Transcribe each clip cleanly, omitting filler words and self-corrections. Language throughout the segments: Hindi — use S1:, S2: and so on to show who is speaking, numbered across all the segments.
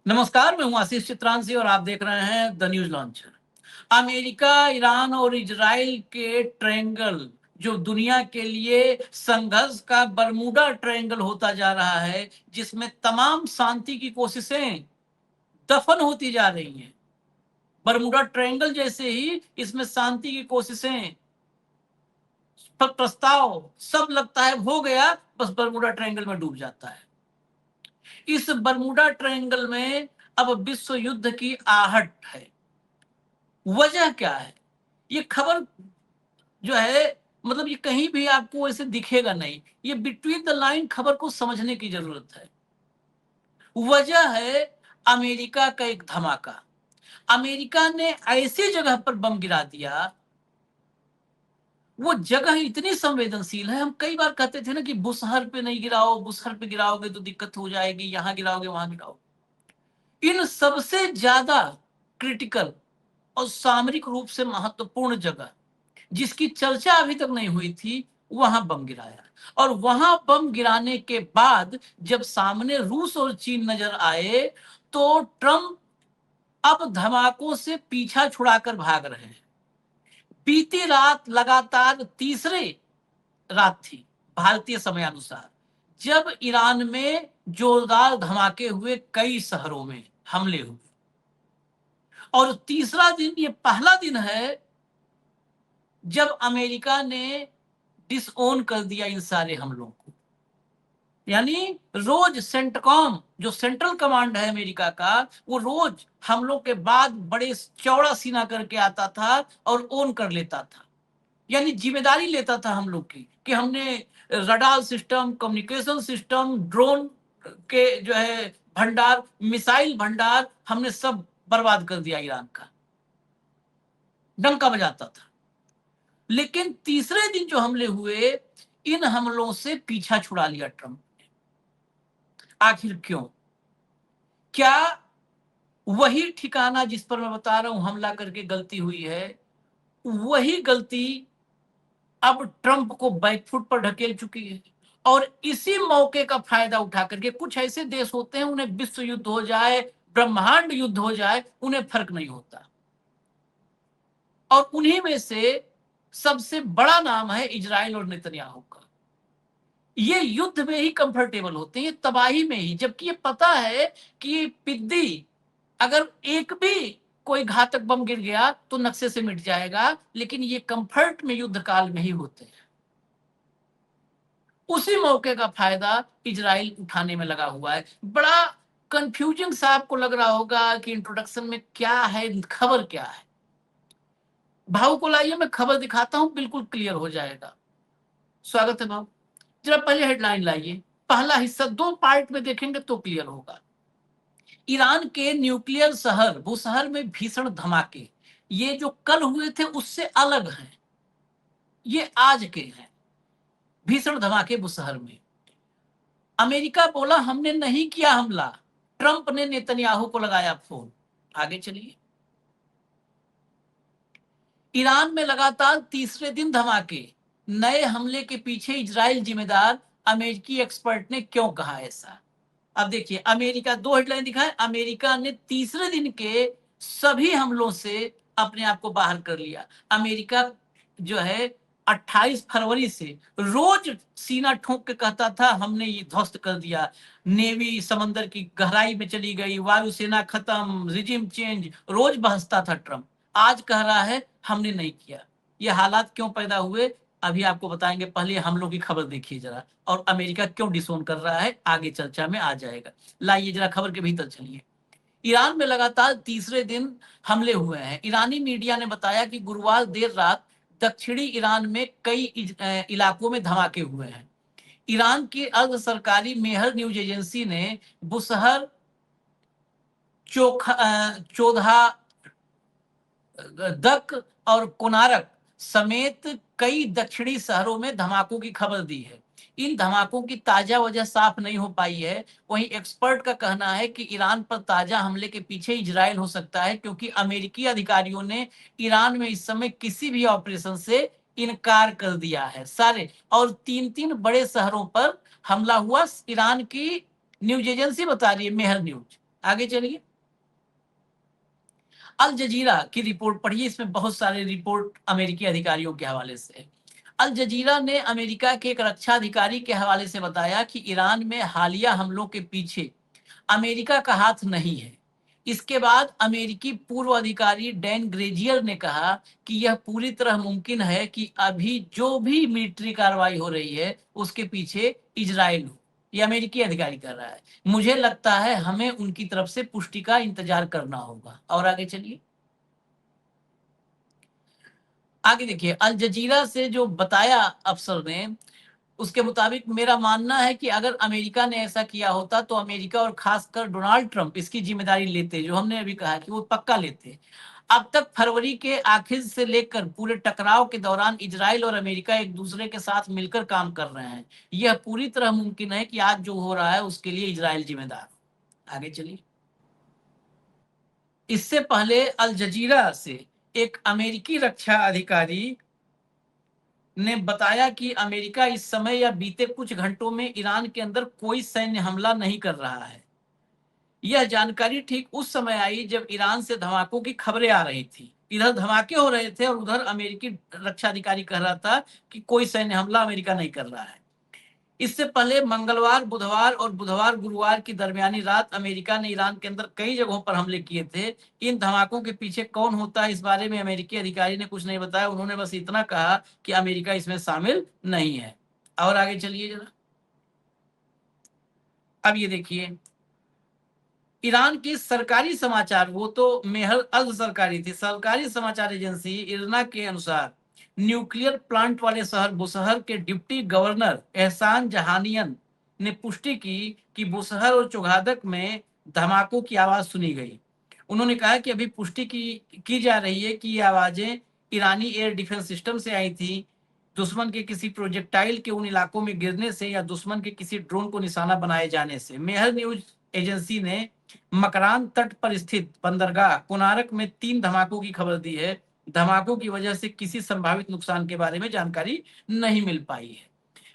S1: नमस्कार, मैं हूं आशीष चित्रांशी और आप देख रहे हैं the news launcher. America, Iran और इजराइल के ट्रायंगल जो दुनिया के लिए संघर्ष का बरमूडा ट्रायंगल होता जा रहा है, जिसमें तमाम शांति की कोशिशें दफन होती जा रही हैं। बरमूडा ट्रायंगल जैसे ही इसमें शांति की कोशिशें पर प्रस्ताव सब लगता है हो गया, बस बरमूडा ट्रायंगल में डूब जाता है। इस बरमूडा ट्रायंगल में अब विश्व युद्ध की आहट है। वजह क्या है? ये खबर जो है, मतलब ये कहीं भी आपको ऐसे दिखेगा नहीं। ये बिटवीन द लाइन खबर को समझने की जरूरत है। वजह है अमेरिका का एक धमाका। अमेरिका ने ऐसी जगह पर बम गिरा दिया, वो जगह इतनी संवेदनशील है। हम कई बार कहते थे ना कि बुशहर पे नहीं गिराओ, बुशहर पे गिराओगे तो दिक्कत हो जाएगी, यहां गिराओगे वहां गिराओगे। इन सबसे ज्यादा क्रिटिकल और सामरिक रूप से महत्वपूर्ण जगह जिसकी चर्चा अभी तक नहीं हुई थी, वहां बम गिराया। और वहां बम गिराने के बाद जब सामने रूस और चीन नजर आए, तो ट्रंप अब धमाकों से पीछा छुड़ाकर भाग रहे हैं। बीती रात लगातार तीसरे रात थी भारतीय समयानुसार, जब ईरान में जोरदार धमाके हुए, कई शहरों में हमले हुए। और तीसरा दिन, ये पहला दिन है जब अमेरिका ने डिसओन कर दिया इन सारे हमलों को। यानी रोज सेंटकॉम, जो सेंट्रल कमांड है अमेरिका का, वो रोज हमलों के बाद बड़े चौड़ा सीना करके आता था और ओन कर लेता था। यानी जिम्मेदारी लेता था हम लोग की कि हमने radar system, communication system, drone के जो है भंडार, मिसाइल भंडार, हमने सब बर्बाद कर दिया ईरान का। डंका बजाता था। लेकिन तीसरे दिन जो हमले हुए, इन हमलों से पीछा छुड़ा लिया ट्रंप ने। आखिर क्यों? क्या वही ठिकाना जिस पर मैं बता रहा हूं हमला करके गलती हुई है, वही गलती अब ट्रंप को बैकफुट पर ढकेल चुकी है? और इसी मौके का फायदा उठा करके कुछ ऐसे देश होते हैं, उन्हें विश्व युद्ध हो जाए, ब्रह्मांड युद्ध हो जाए, उन्हें फर्क नहीं होता। और उन्हीं में से सबसे बड़ा नाम है इजराइल और नेतन्याहू का। ये युद्ध में ही कंफर्टेबल होते हैं, ये तबाही में ही, जबकि ये पता है कि पिद्दी, अगर एक भी कोई घातक बम गिर गया तो नक्शे से मिट जाएगा, लेकिन ये कंफर्ट में युद्ध काल में ही होते हैं। उसी मौके का फायदा इजराइल उठाने में लगा हुआ है। बड़ा कंफ्यूजिंग सा आपको लग रहा होगा कि इंट्रोडक्शन में क्या है, खबर क्या है। भाव को लाइए, मैं खबर दिखाता हूं, बिल्कुल क्लियर हो जाएगा। स्वागत है भाव। जरा पहले हेडलाइन लाइए। पहला हिस्सा दो पार्ट में देखेंगे तो क्लियर होगा। ईरान के न्यूक्लियर शहर बुशहर में भीषण धमाके, ये जो कल हुए थे उससे अलग हैं, ये आज के हैं। भीषण धमाके बुशहर में। अमेरिका बोला हमने नहीं किया हमला, ट्रंप ने नेतन्याहू को लगाया फोन। आगे चलिए। ईरान में लगातार तीसरे दिन धमाके, नए हमले के पीछे इजराइल जिम्मेदार, अमेरिकी एक्सपर्ट ने क्यों कहा ऐसा? अब देखिए, अमेरिका, दो हेडलाइन दिखाए। अमेरिका ने तीसरे दिन के सभी हमलों से अपने आप को बाहर कर लिया। अमेरिका जो है 28 फरवरी से रोज सीना ठोक के कहता था हमने ये ध्वस्त कर दिया, नेवी समंदर की गहराई में चली गई, वायुसेना खत्म, रिजिम चेंज, रोज बहसता था ट्रंप। आज कह रहा है हमने नहीं किया। ये हालात क्यों पैदा हुए, अभी आपको बताएंगे। पहले हम लोग की खबर देखिए जरा, और अमेरिका क्यों डिसोन कर रहा है, आगे चर्चा में आ जाएगा। लाइए जरा खबर के भीतर चलिए। ईरान में लगातार तीसरे दिन हमले हुए हैं। ईरानी मीडिया ने बताया कि गुरुवार देर रात दक्षिणी ईरान में कई इलाकों में धमाके हुए हैं। ईरान की अर्ध सरकारी मेहर न्यूज एजेंसी ने बुशहर, चोधा, दक और कोनारक समेत कई दक्षिणी शहरों में धमाकों की खबर दी है। इन धमाकों की ताजा वजह साफ नहीं हो पाई है। वहीं एक्सपर्ट का कहना है कि ईरान पर ताजा हमले के पीछे इजराइल हो सकता है, क्योंकि अमेरिकी अधिकारियों ने ईरान में इस समय किसी भी ऑपरेशन से इनकार कर दिया है। सारे और तीन तीन बड़े शहरों पर हमला हुआ, ईरान की न्यूज एजेंसी बता रही है, मेहर न्यूज। आगे चलिए, अल जजीरा की रिपोर्ट पढ़िए, इसमें बहुत सारे रिपोर्ट अमेरिकी अधिकारियों के हवाले से। अल जजीरा ने अमेरिका के एक रक्षा अधिकारी के हवाले से बताया कि ईरान में हालिया हमलों के पीछे अमेरिका का हाथ नहीं है। इसके बाद अमेरिकी पूर्व अधिकारी डैन ग्रेजियर ने कहा कि यह पूरी तरह मुमकिन है कि अभी जो भी मिलिट्री कार्रवाई हो रही है उसके पीछे इजराइल हो। ये अमेरिकी अधिकारी कर रहा है। मुझे लगता है हमें उनकी तरफ से पुष्टि का इंतजार करना होगा। और आगे चलिए, आगे देखिए, अल जजीरा से जो बताया अफसर ने, उसके मुताबिक मेरा मानना है कि अगर अमेरिका ने ऐसा किया होता तो अमेरिका और खासकर डोनाल्ड ट्रंप इसकी जिम्मेदारी लेते, जो हमने अभी कहा कि वो पक्का लेते। अब तक फरवरी के आखिर से लेकर पूरे टकराव के दौरान इजराइल और अमेरिका एक दूसरे के साथ मिलकर काम कर रहे हैं। यह पूरी तरह मुमकिन है कि आज जो हो रहा है उसके लिए इजराइल जिम्मेदार हो। आगे चलिए, इससे पहले अल जजीरा से एक अमेरिकी रक्षा अधिकारी ने बताया कि अमेरिका इस समय या बीते कुछ घंटों में ईरान के अंदर कोई सैन्य हमला नहीं कर रहा है। यह जानकारी ठीक उस समय आई जब ईरान से धमाकों की खबरें आ रही थी। इधर धमाके हो रहे थे और उधर अमेरिकी रक्षा अधिकारी कह रहा था कि कोई सैन्य हमला अमेरिका नहीं कर रहा है। इससे पहले मंगलवार, बुधवार और बुधवार गुरुवार की दरमियानी रात अमेरिका ने ईरान के अंदर कई जगहों पर हमले किए थे। इन धमाकों के पीछे कौन होता है, इस बारे में अमेरिकी अधिकारी ने कुछ नहीं बताया। उन्होंने बस इतना कहा कि अमेरिका इसमें शामिल नहीं है। और आगे चलिए जरा, अब ये देखिए, ईरान की सरकारी समाचार, वो तो मेहर अर्ध सरकारी थी, सरकारी समाचार एजेंसी इरना के अनुसार न्यूक्लियर प्लांट वाले शहर बुशहर के डिप्टी गवर्नर एहसान जहानियन ने पुष्टि की कि बुशहर और चौगादक में धमाकों की आवाज सुनी गई। उन्होंने कहा कि अभी पुष्टि की जा रही है कि ये आवाजें ईरानी एयर डिफेंस सिस्टम से आई थी, दुश्मन के किसी प्रोजेक्टाइल के उन इलाकों में गिरने से या दुश्मन के किसी ड्रोन को निशाना बनाए जाने से। मेहर न्यूज एजेंसी ने मकरान तट पर स्थित बंदरगाह कोनारक में 3 धमाकों की खबर दी है। धमाकों की वजह से किसी संभावित नुकसान के बारे में जानकारी नहीं मिल पाई है।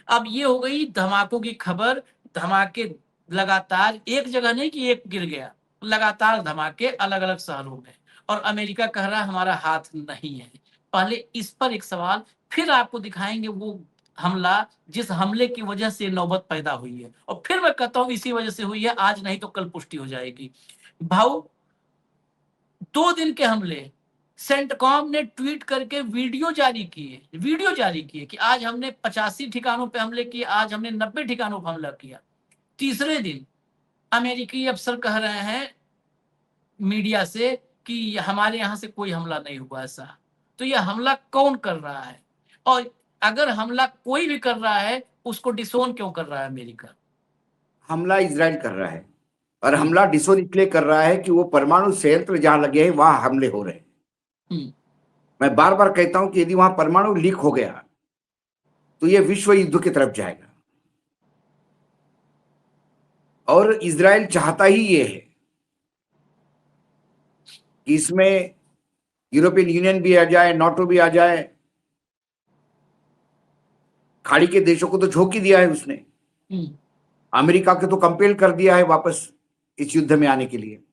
S1: अब ये हो गई धमाकों की खबर। धमाके लगातार, एक जगह नहीं कि एक गिर गया, लगातार धमाके अलग अलग शहरों में, और अमेरिका कह रहा हमारा हाथ नहीं है। पहले इस पर एक सवाल, फिर आपको दिखाएंगे वो हमला जिस हमले की वजह से नौबत पैदा हुई है, और फिर मैं कहता हूं इसी वजह से हुई है, आज नहीं तो कल पुष्टि हो जाएगी। भाऊ, 2 दिन के हमले, सेंटकॉम ने ट्वीट करके वीडियो जारी किए कि आज हमने 85 ठिकानों पे हमले किए, आज हमने 90 ठिकानों पर हमला किया। तीसरे दिन अमेरिकी अफसर कह रहे हैं मीडिया से कि हमारे यहां से कोई हमला नहीं हुआ ऐसा। तो यह हमला कौन कर रहा है, और अगर हमला कोई भी कर रहा है उसको डिसोन क्यों कर रहा है अमेरिका?
S2: हमला इजराइल कर रहा है, और हमला डिसोन इसलिए कर रहा है कि वो परमाणु संयंत्र जहां लगे हैं वहां हमले हो रहे हैं। मैं बार बार कहता हूं कि यदि वहां परमाणु लीक हो गया तो ये विश्व युद्ध की तरफ जाएगा, और इजराइल चाहता ही ये है कि इसमें यूरोपियन यूनियन भी आ जाए, नाटो भी आ जाए। खाड़ी के देशों को तो झोंक ही दिया है उसने, अमेरिका को तो कंपेल कर दिया है वापस इस युद्ध में आने के लिए।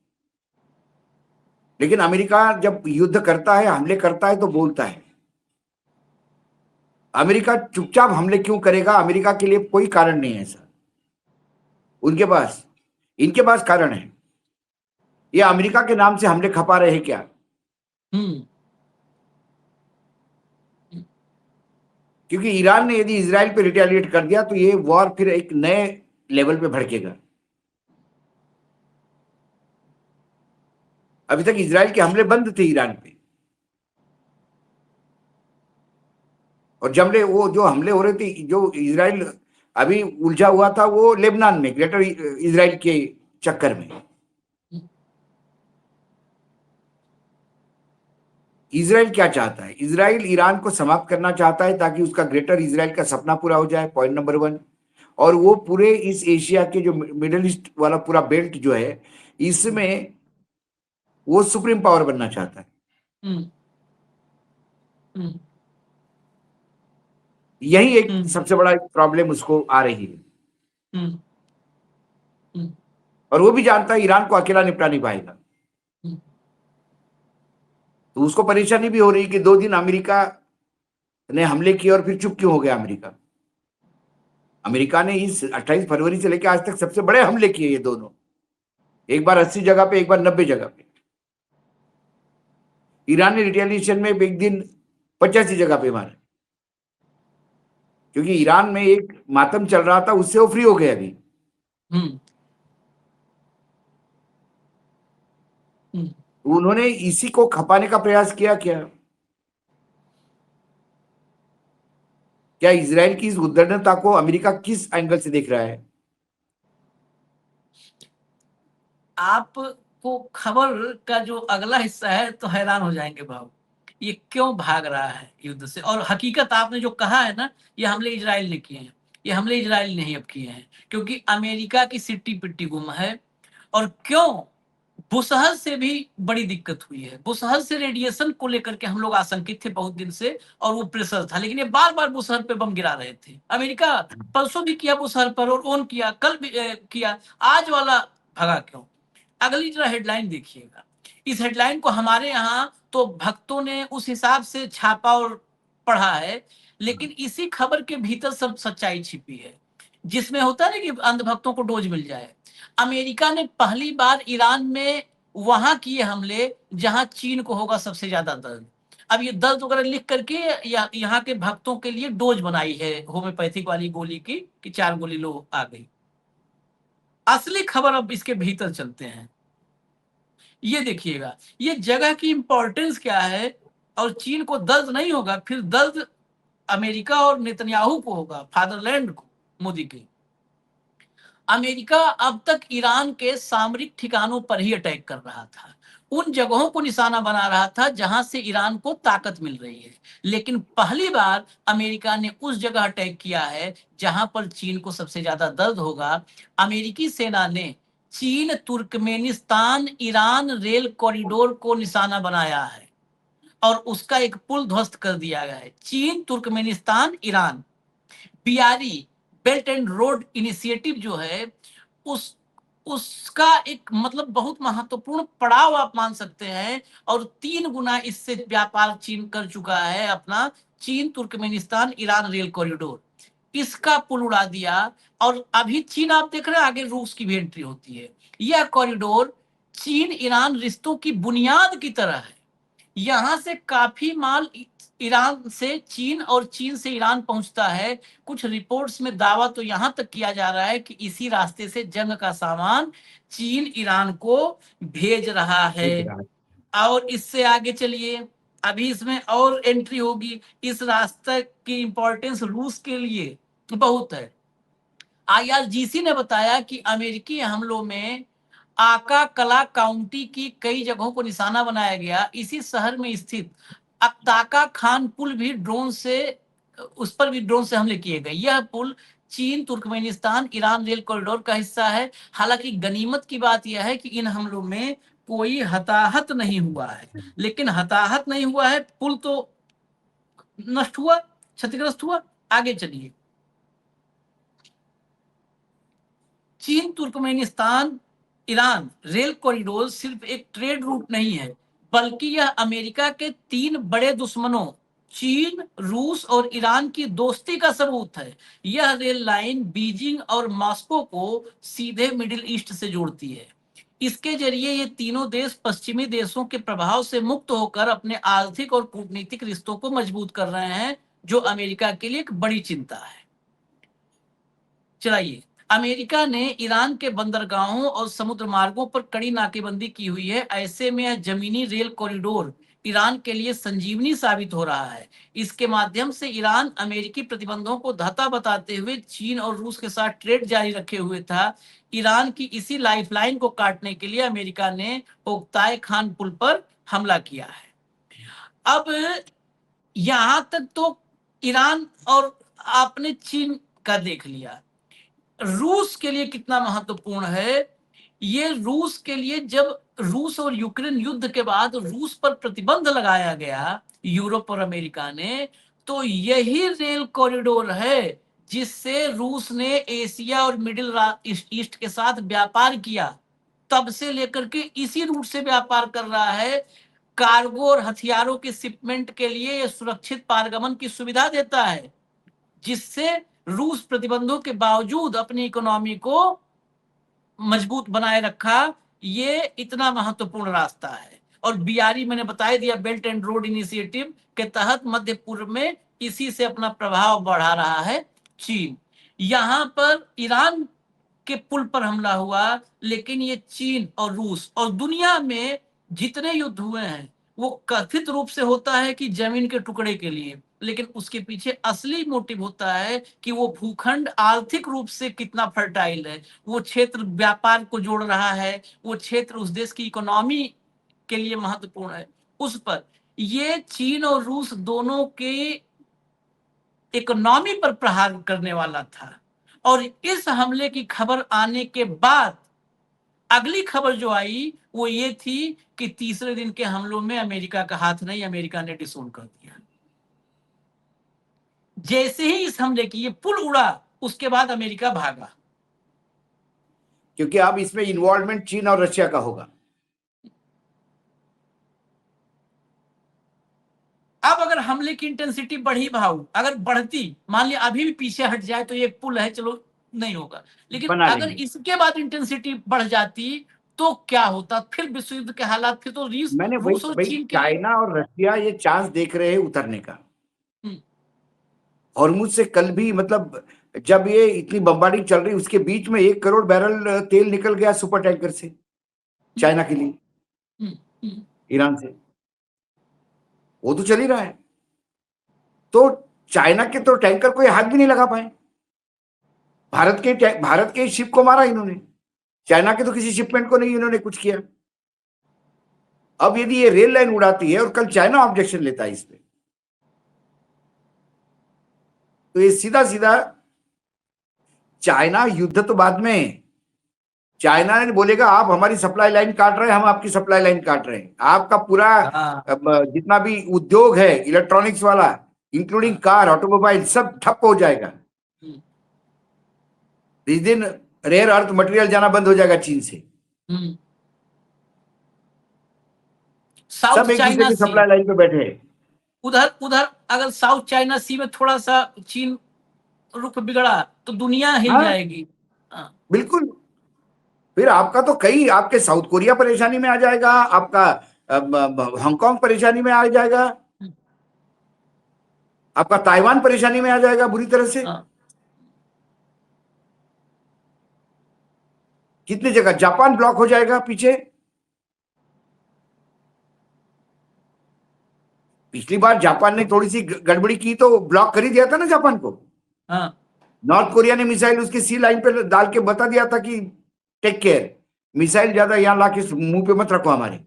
S2: लेकिन अमेरिका जब युद्ध करता है, हमले करता है, तो बोलता है। अमेरिका चुपचाप हमले क्यों करेगा? अमेरिका के लिए कोई कारण नहीं है ऐसा, उनके पास, इनके पास कारण है। ये अमेरिका के नाम से हमले खपा रहे हैं क्या? क्योंकि ईरान ने यदि इजराइल पे रिटेलिएट कर दिया तो ये वॉर फिर एक नए लेवल पे भड़केगा। अभी तक इजराइल के हमले बंद थे ईरान पे, और जब वो जो हमले हो रहे थे, जो इजराइल अभी उलझा हुआ था वो लेबनान में, ग्रेटर इजराइल के चक्कर में। इजराइल क्या चाहता है? इजराइल ईरान को समाप्त करना चाहता है ताकि उसका ग्रेटर इजराइल का सपना पूरा हो जाए, पॉइंट नंबर 1। और वो पूरे इस एशिया के जो मिडिल ईस्ट वाला पूरा बेल्ट जो है, इसमें वो सुप्रीम पावर बनना चाहता है। यही एक सबसे बड़ा प्रॉब्लम उसको आ रही है। और वो भी जानता है ईरान को अकेला निपटा नहीं पाएगा। तो उसको परेशानी भी हो रही कि 2 दिन अमेरिका ने हमले किए और फिर चुप क्यों हो गया अमेरिका। अमेरिका ने इस 28 फरवरी से लेकर आज तक सबसे बड़े हमले किए ये दोनों, एक बार 80 जगह पे, एक बार 90 जगह पे। ईरान ने रिटेलिएशन में एक दिन 85 जगह पे मारे, क्योंकि ईरान में एक मातम चल रहा था, उससे वो फ्री हो गए अभी।
S1: हम्म हम्म।
S2: उन्होंने इसी को खपाने का प्रयास किया क्या? क्या इजराइल की इस उद्दंडता को अमेरिका किस एंगल से देख रहा है?
S1: आपको खबर का जो अगला हिस्सा है तो हैरान हो जाएंगे भाव, ये क्यों भाग रहा है युद्ध से। और हकीकत आपने जो कहा है ना, ये हमले इजराइल ने किए हैं, ये हमले इजराइल ने ही अब किए हैं, क्योंकि अमेरिका की सिट्टी पिट्टी गुम है। और क्यों? बुसहर से भी बड़ी दिक्कत हुई है। बुसहर से रेडिएशन को लेकर के हम लोग आशंकित थे बहुत दिन से, और वो प्रेशर था, लेकिन ये बार बार बुसहर पे बम गिरा रहे थे। अमेरिका परसों भी किया बुसहर पर, और ऑन किया, कल भी किया, आज वाला भगा क्यों? अगली जरा हेडलाइन देखिएगा। इस हेडलाइन को हमारे यहाँ तो भक्तों ने उस हिसाब से छापा और पढ़ा है, लेकिन इसी खबर के भीतर सब सच्चाई छिपी है, जिसमें होता है ना कि अंधभक्तों को डोज मिल जाए। अमेरिका ने पहली बार ईरान में वहां किए हमले जहां चीन को होगा सबसे ज्यादा दर्द। अब ये दर्द वगैरह लिख करके यहाँ के भक्तों के लिए डोज बनाई है होम्योपैथिक वाली गोली की, कि 4 गोली लो आ गई। असली खबर अब इसके भीतर चलते हैं। ये देखिएगा, ये जगह की इंपॉर्टेंस क्या है। और चीन को दर्द नहीं होगा, फिर दर्द अमेरिका और नेतन्याहू को होगा, फादरलैंड को, मोदी के। अमेरिका अब तक ईरान के सामरिक ठिकानों पर ही अटैक कर रहा था, उन जगहों को निशाना बना रहा था जहां से ईरान को ताकत मिल रही है। लेकिन पहली बार अमेरिका ने उस जगह अटैक किया है जहां पर चीन को सबसे ज्यादा दर्द होगा। अमेरिकी सेना ने चीन तुर्कमेनिस्तान ईरान रेल कॉरिडोर को निशाना बनाया है, और उसका एक पुल ध्वस्त कर दिया गया है। चीन Turkmenistan Iran BRE, belt and road initiative जो है, उस उसका एक मतलब बहुत महत्वपूर्ण पड़ाव आप मान सकते हैं। और 3 गुना इससे व्यापार चीन कर चुका है अपना। चीन तुर्कमेनिस्तान ईरान रेल कॉरिडोर, इसका पुल उड़ा दिया। और अभी चीन आप देख रहे हैं, आगे रूस की भी एंट्री होती है। यह कॉरिडोर चीन ईरान रिश्तों की बुनियाद की तरह है। यहां से काफी माल ईरान से चीन और चीन से ईरान पहुंचता है। कुछ रिपोर्ट्स में दावा तो यहां तक किया जा रहा है कि इसी रास्ते से जंग का सामान चीन ईरान को भेज रहा है। और इससे आगे चलिए, अभी इसमें और एंट्री होगी। इस रास्ते की इंपॉर्टेंस रूस के लिए बहुत है। आईआरजीसी ने बताया कि अमेरिकी हमलों में आका कला काउंटी की कई जगहों को निशाना बनाया गया। इसी शहर में स्थित अक्ताका खान पुल भी ड्रोन से, उस पर भी ड्रोन से हमले किए गए। यह पुल चीन तुर्कमेनिस्तान ईरान रेल कॉरिडोर का हिस्सा है। हालांकि गनीमत की बात यह है कि इन हमलों में कोई हताहत नहीं हुआ है। लेकिन हताहत नहीं हुआ है, पुल तो नष्ट हुआ, क्षतिग्रस्त हुआ। आगे चलिए। चीन तुर्कमेनिस्तान ईरान रेल कॉरिडोर सिर्फ एक ट्रेड रूट नहीं है, बल्कि यह अमेरिका के 3 बड़े दुश्मनों चीन, रूस और ईरान की दोस्ती का सबूत है। यह रेल लाइन बीजिंग और मॉस्को को सीधे मिडिल ईस्ट से जोड़ती है। इसके जरिए ये तीनों देश पश्चिमी देशों के प्रभाव से मुक्त होकर अपने आर्थिक और कूटनीतिक रिश्तों को मजबूत कर रहे हैं, जो अमेरिका के लिए एक बड़ी चिंता है। चलाइए। अमेरिका ने ईरान के बंदरगाहों और समुद्र मार्गों पर कड़ी नाकेबंदी की हुई है। ऐसे में यह जमीनी रेल कॉरिडोर ईरान के लिए संजीवनी साबित हो रहा है। इसके माध्यम से ईरान अमेरिकी प्रतिबंधों को धता बताते हुए चीन और रूस के साथ ट्रेड जारी रखे हुए था। ईरान की इसी लाइफलाइन को काटने के लिए अमेरिका ने ओक्ताय खान पुल पर हमला किया है। अब यहां तक तो ईरान और आपने चीन का देख लिया। रूस के लिए कितना महत्वपूर्ण है ये। रूस के लिए, जब रूस और यूक्रेन युद्ध के बाद रूस पर प्रतिबंध लगाया गया यूरोप और अमेरिका ने, तो यही रेल कॉरिडोर है जिससे रूस ने एशिया और मिडिल ईस्ट के साथ व्यापार किया, तब से लेकर के इसी रूट से व्यापार कर रहा है। कार्गो और हथियारों के शिपमेंट के लिए यह सुरक्षित पारगमन की सुविधा देता है, जिससे रूस प्रतिबंधों के बावजूद अपनी इकोनॉमी को मजबूत बनाए रखा। ये इतना महत्वपूर्ण रास्ता है। और बीआरई मैंने बता दिया, बेल्ट एंड रोड इनिशिएटिव के तहत मध्य पूर्व में इसी से अपना प्रभाव बढ़ा रहा है चीन। यहां पर ईरान के पुल पर हमला हुआ, लेकिन ये चीन और रूस और दुनिया में जितने युद्ध हुए हैं वो कथित रूप से होता है कि जमीन के टुकड़े के लिए, लेकिन उसके पीछे असली मोटिव होता है कि वो भूखंड आर्थिक रूप से कितना फर्टाइल है, वो क्षेत्र व्यापार को जोड़ रहा है, वो क्षेत्र उस देश की इकोनॉमी के लिए महत्वपूर्ण है। उस पर ये चीन और रूस दोनों के इकोनॉमी पर प्रहार करने वाला था। और इस हमले की खबर आने के बाद अगली खबर जो आई वो ये थी कि तीसरे दिन के हमलों में अमेरिका का हाथ नहीं, अमेरिका ने डिसोन कर दिया। जैसे ही इस हमले की ये पुल उड़ा, उसके बाद अमेरिका भागा,
S2: क्योंकि अब इसमें इन्वॉल्वमेंट चीन और रशिया का होगा।
S1: अब अगर हमले की इंटेंसिटी बढ़ी भाव, अगर बढ़ती, मान लिया अभी भी पीछे हट जाए तो ये पुल है, चलो नहीं होगा, लेकिन
S2: बना
S1: अगर
S2: लेंगे।
S1: इसके बाद इंटेंसिटी बढ़ जाती तो क्या होता? फिर विश्व युद्ध के हालात, फिर तो
S2: मैंने
S1: रूस और
S2: भाई
S1: चीन के लिए।
S2: चाइना और रशिया ये चांस देख रहे हैं उतरने का।
S1: हम्म,
S2: हॉर्मुज से कल भी, मतलब जब ये इतनी बम्बार्डिंग चल रही, उसके बीच में 1 करोड़ बैरल तेल निकल गया सुपर टैंकर से चाइना के लिए,
S1: हम्म, हम्म,
S2: ईरान से। वो तो चल ही रहा है। तो चाइना के तो टैंकर कोई हाथ भी नहीं लगा पाए। भारत के शिप को मारा इन्होंने, चाइना के तो किसी शिपमेंट को नहीं इन्होंने कुछ किया। अब यदि ये रेल लाइन उड़ाती है और कल चाइना ऑब्जेक्शन लेता है इस पे, तो ये सीधा सीधा चाइना युद्ध तो बाद में, चाइना ने बोलेगा आप हमारी सप्लाई लाइन काट रहे हैं, हम आपकी सप्लाई लाइन काट रहे हैं, आपका पूरा
S1: हाँ,
S2: जितना भी उद्योग है इलेक्ट्रॉनिक्स वाला, इंक्लूडिंग
S1: हाँ,
S2: कार, ऑटोमोबाइल, सब ठप हो जाएगा।
S1: हम्म,
S2: इस दिन रेयर अर्थ मटेरियल जाना बंद हो जाएगा चीन से।
S1: हम्म।
S2: सब
S1: साउथ
S2: एक दूसरे
S1: चाइना
S2: की
S1: सी,
S2: सप्लाई लाइन पे बैठे हैं।
S1: उधर उधर अगर साउथ चाइना सी में थोड़ा सा चीन रुख बिगड़ा तो दुनिया हिल
S2: हाँ,
S1: जाएगी। हाँ,
S2: बिल्कुल। फिर आपका तो कई, आपके साउथ कोरिया परेशानी में आ जाएगा, आपका हांगकांग परेशानी में आ जाएगा, आपका ताइवान परेशानी में आ जाएगा बुरी तरह से।
S1: हाँ,
S2: कितनी जगह जापान ब्लॉक हो जाएगा पीछे। पिछली बार जापान ने थोड़ी सी गड़बड़ी की तो ब्लॉक कर ही दिया था ना जापान को।
S1: हाँ,
S2: नॉर्थ कोरिया ने मिसाइल उसकी सी लाइन पे डाल के बता दिया था कि टेक केयर, मिसाइल ज्यादा यहां लाके मुंह पे मत रखो हमारे।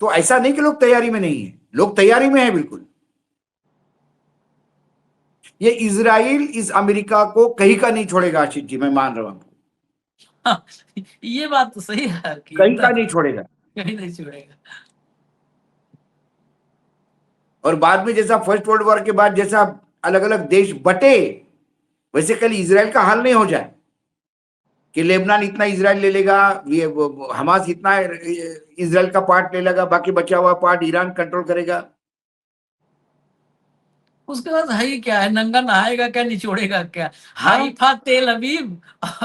S2: तो ऐसा नहीं कि लोग तैयारी में नहीं है, लोग तैयारी में है बिल्कुल। ये इजराइल इस अमेरिका को कहीं का नहीं छोड़ेगा आशीष जी, मैं मान रहा हूं,
S1: हाँ। ये बात तो सही है कि
S2: कहीं का
S1: एकदम
S2: नहीं छोड़ेगा।
S1: कहीं नहीं छोड़ेगा।
S2: और बाद में जैसा फर्स्ट वर्ल्ड वॉर के बाद जैसा अलग अलग देश बटे, वैसे कल इजराइल का हाल नहीं हो जाए कि लेबनान इतना इजराइल ले लेगा, ये हमास इतना इजराइल का पार्ट ले लेगा, बाकी बचा हुआ पार्ट ईरान कंट्रोल करेगा।
S1: उसके बाद है ही क्या है, नंगा नहाएगा क्या, निचोड़ेगा क्या?
S2: हाँ
S1: हाइफा, तेल अवीव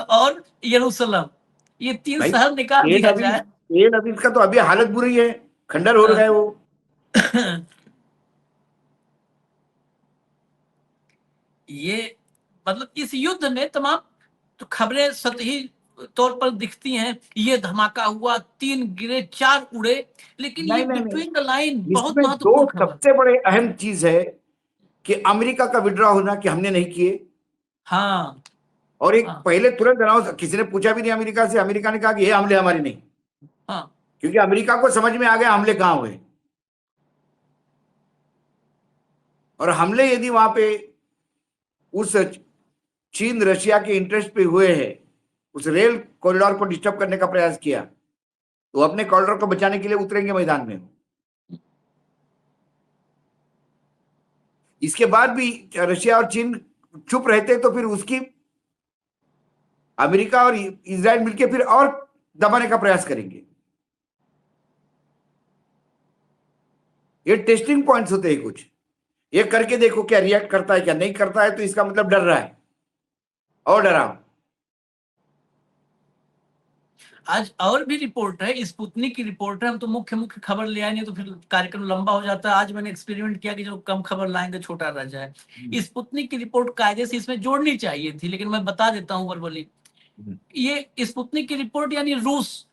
S1: और यरूशलेम, ये तीन
S2: भाई,
S1: शहर निकाल दिया जाए।
S2: तेल अवीव का तो अभी हालत बुरी है, खंडर हो गए वो।
S1: ये मतलब इस युद्ध में तमाम तो खबरें सतही तौर पर दिखती हैं, ये धमाका हुआ, 3 गिरे, 4 उड़े, लेकिन ये
S2: नहीं नहीं नहीं,
S1: बिटवीन द लाइन बहुत
S2: इसमें दो
S1: महत्वपूर्ण खबर।
S2: सबसे बड़े अहम चीज है कि अमेरिका का विड्रॉ होना कि हमने नहीं किए,
S1: हाँ,
S2: और एक
S1: हाँ,
S2: पहले तुरंत अनाउंस, किसी ने पूछा भी नहीं अमेरिका से, अमेरिका ने कहा कि ये हमले हमारे नहीं,
S1: हाँ,
S2: क्योंकि अमेरिका को समझ में आ गया हमले कहां हुए। और हमले यदि वहां पे उस चीन रशिया के इंटरेस्ट पे हुए हैं, उस रेल कॉरिडोर को डिस्टर्ब करने का प्रयास किया, तो अपने कॉरिडोर को बचाने के लिए उतरेंगे मैदान में। इसके बाद भी रशिया और चीन चुप रहते तो फिर उसकी अमेरिका और इजराइल मिलकर फिर और दबाने का प्रयास करेंगे। ये टेस्टिंग पॉइंट्स होते हैं कुछ, ये करके देखो क्या रिएक्ट करता है, क्या नहीं करता है, तो इसका मतलब डर रहा है और डराओ।
S1: आज और भी रिपोर्ट है, स्पुतनिक की रिपोर्ट है। हम तो मुख्य मुख्य खबर ले आए, नहीं तो फिर कार्यक्रम लंबा हो जाता है। आज मैंने एक्सपेरिमेंट किया कि जो कम खबर लाएंगे छोटा रह जाए। स्पुतनिक की रिपोर्ट कायदे से इसमें जोड़नी चाहिए थी, लेकिन मैं बता देता हूं वर्बली। ये स्पुतनिक की रिपोर्ट यानी रूस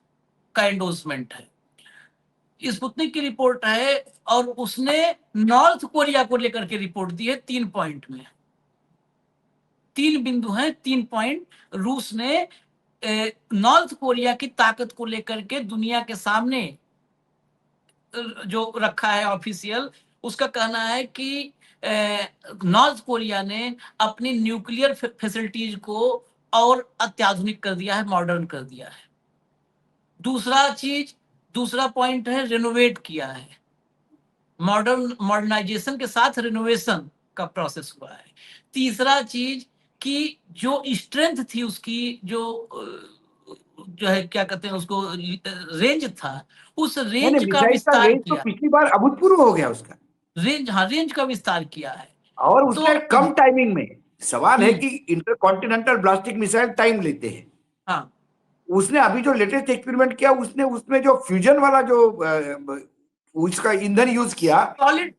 S1: का एंडोर्समेंट है। स्पुतनिक की रिपोर्ट है और उसने नॉर्थ कोरिया को लेकर के रिपोर्ट दी है 3 पॉइंट में। 3 बिंदु हैं, 3 पॉइंट। रूस ने नॉर्थ कोरिया की ताकत को लेकर के दुनिया के सामने जो रखा है ऑफिशियल, उसका कहना है कि नॉर्थ कोरिया ने अपनी न्यूक्लियर फैसिलिटीज को और अत्याधुनिक कर दिया है, मॉडर्न कर दिया है। दूसरा पॉइंट है रिनोवेट किया है, मॉडर्नाइजेशन के साथ रिनोवेशन का प्रोसेस हुआ है। तीसरा चीज कि जो स्ट्रेंथ थी उसकी, जो है क्या कहते हैं उसको, रेंज था, उस रेंज का
S2: मिसाइल का
S1: विस्तार
S2: रेंज तो
S1: किया।
S2: पिछली बार अभूतपूर्व हो गया उसका
S1: रेंज, हाँ, रेंज का विस्तार किया है।
S2: और
S1: तो
S2: उसने कम टाइमिंग में। सवाल है कि इंटरकॉन्टिनेंटल ब्लास्टिक मिसाइल टाइम लेते हैं।
S1: हाँ,
S2: उसने अभी जो लेटेस्ट एक्सपेरिमेंट किया, उसने उसमें जो फ्यूजन वाला जो उसका ईंधन यूज किया,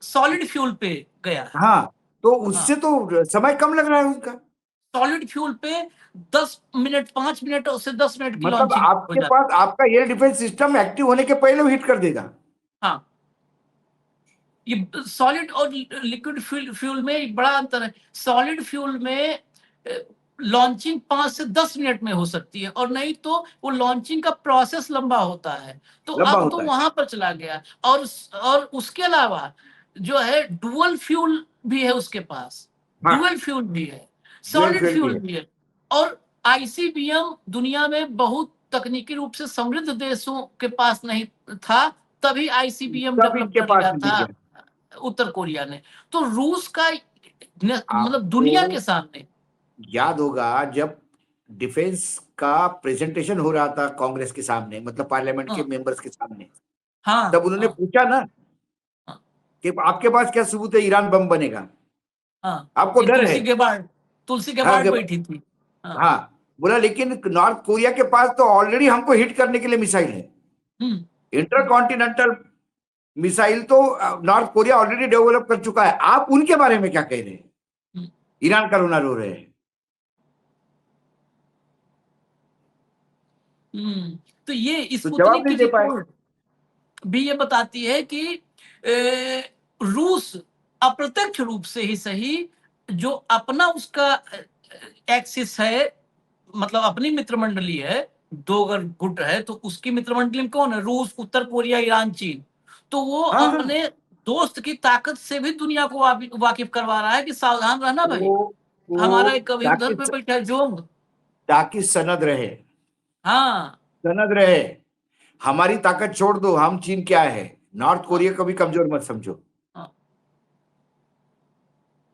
S1: सॉलिड फ्यूल पे गया है।
S2: हाँ, तो
S1: हाँ,
S2: उससे तो समय कम लग रहा है उसका।
S1: सॉलिड फ्यूल पे 10 मिनट, 5 मिनट से 10 मिनट की
S2: मतलब
S1: लॉन्चिंग हो
S2: आपके
S1: जाती
S2: पास आपका एयर डिफेंस सिस्टम एक्टिव होने के पहले हिट कर देगा।
S1: है। हाँ, ये सॉलिड और लिक्विड फ्यूल में बड़ा अंतर है। सॉलिड फ्यूल में लॉन्चिंग 5 से 10 मिनट में हो सकती है, और नहीं तो वो लॉन्चिंग का प्रोसेस लंबा होता है। तो
S2: लंबा
S1: अब तो
S2: होता है।
S1: वहां पर चला गया। और उसके अलावा जो है डुअल फ्यूल भी है उसके पास,
S2: हाँ,
S1: डुअल फ्यूल भी है,
S2: ड्यूल
S1: सॉलिड
S2: फ्यूल भी
S1: फ्यूल
S2: है।
S1: भी है। और आईसीबीएम दुनिया में बहुत तकनीकी रूप से समृद्ध देशों के पास नहीं था, तभी आईसीबीएम
S2: सब
S1: डेवलप
S2: इनके
S1: कर
S2: पास
S1: लिया
S2: मिल
S1: था
S2: गया।
S1: उत्तर कोरिया ने। तो रूस का मतलब
S2: आपको
S1: दुनिया के सामने,
S2: याद होगा जब डिफेंस का प्रेजेंटेशन हो रहा था कांग्रेस के सामने, मतलब पार्लियामेंट के
S1: हाँ,
S2: मेंबर्स के सामने,
S1: हाँ,
S2: तब उन्होंने
S1: हाँ,
S2: पूछा ना
S1: हाँ,
S2: कि आपके पास क्या सबूत है ईरान बम बनेगा?
S1: हाँ,
S2: आपको
S1: ये
S2: डर है?
S1: तुलसी
S2: हाँ,
S1: गेबार्ड बैठी थी। हाँ,
S2: हाँ, बोला लेकिन नॉर्थ कोरिया के पास तो ऑलरेडी हमको हिट करने के लिए मिसाइल है।
S1: हम्म,
S2: इंटरकॉन्टिनेंटल मिसाइल तो नॉर्थ कोरिया ऑलरेडी डेवलप कर चुका है। आप उनके बारे में क्या कह रहे हैं?
S1: हम्म,
S2: ईरान का रोना रो रहे हैं।
S1: तो ये
S2: तो जवाब
S1: स्पुतनिक की
S2: नहीं दे पाए।
S1: रिपोर्ट भी ये बताती है कि रूस अप्रत्यक्ष रूप से ही सही, जो अपना उसका एक्सिस है, मतलब अपनी मित्रमंडली है, दो अगर गुट है तो उसकी मित्रमंडली में कौन है? रूस, उत्तर कोरिया, ईरान, चीन। तो वो
S2: हाँ, हाँ,
S1: अपने दोस्त की ताकत से भी दुनिया को वाकिफ करवा रहा है कि सावधान रहना भाई। हमारा एक कभी उधर
S2: ताकि
S1: पे बैठा है जोंग।
S2: ताकि सनद रहे,
S1: हाँ,
S2: सनद रहे। हमारी ताकत छोड़ दो, हम चीन क्या है, नॉर्थ
S1: हाँ,
S2: कोरिया को भी कमजोर मत समझो।
S1: हाँ।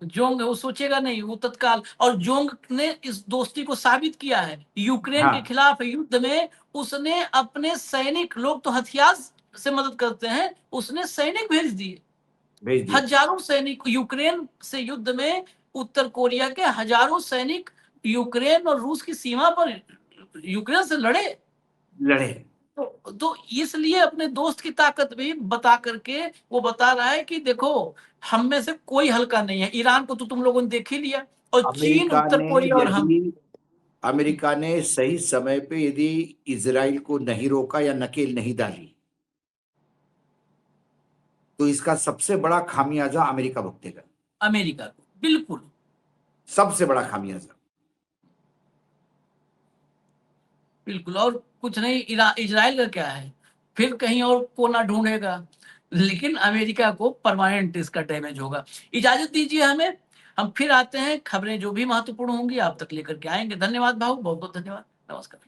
S1: जोंग है, वो सोचेगा नहीं, वो तत्काल। और जोंग ने इस दोस्ती को साबित किया है यूक्रेन के
S2: हाँ,
S1: खिलाफ युद्ध में। उसने अपने सैनिक, लोग तो हथियार से मदद करते हैं, उसने सैनिक भेज दिए।
S2: भेज दिए।
S1: हजारों सैनिक यूक्रेन से युद्ध में, उत्तर कोरिया के हजारों सैनिक यूक्रेन और रूस की सीमा पर यूक्रेन से लड़े।
S2: लड़े।
S1: तो इसलिए अपने दोस्त की ताकत भी बता करके वो बता रहा है कि देखो, हम में से कोई हल्का नहीं है। ईरान को तो तुम लोगों ने देख ही लिया, और चीन,
S2: अमेरिका
S1: उत्तर
S2: ने
S1: कोरिया और हम।
S2: यदि अमेरिका ने सही समय पे यदि इजराइल को नहीं रोका या नकेल नहीं डाली, तो इसका सबसे बड़ा खामियाजा अमेरिका भुगतेगा।
S1: अमेरिका को बिल्कुल।
S2: सबसे बड़ा खामियाजा।
S1: बिल्कुल, और कुछ नहीं। इजराइल का क्या है, फिर कहीं और कोना ढूंढेगा, लेकिन अमेरिका को परमानेंट इसका डैमेज होगा। इजाजत दीजिए हमें, हम फिर आते हैं, खबरें जो भी महत्वपूर्ण होंगी आप तक लेकर के आएंगे। धन्यवाद भाऊ, बहुत बहुत धन्यवाद। नमस्कार।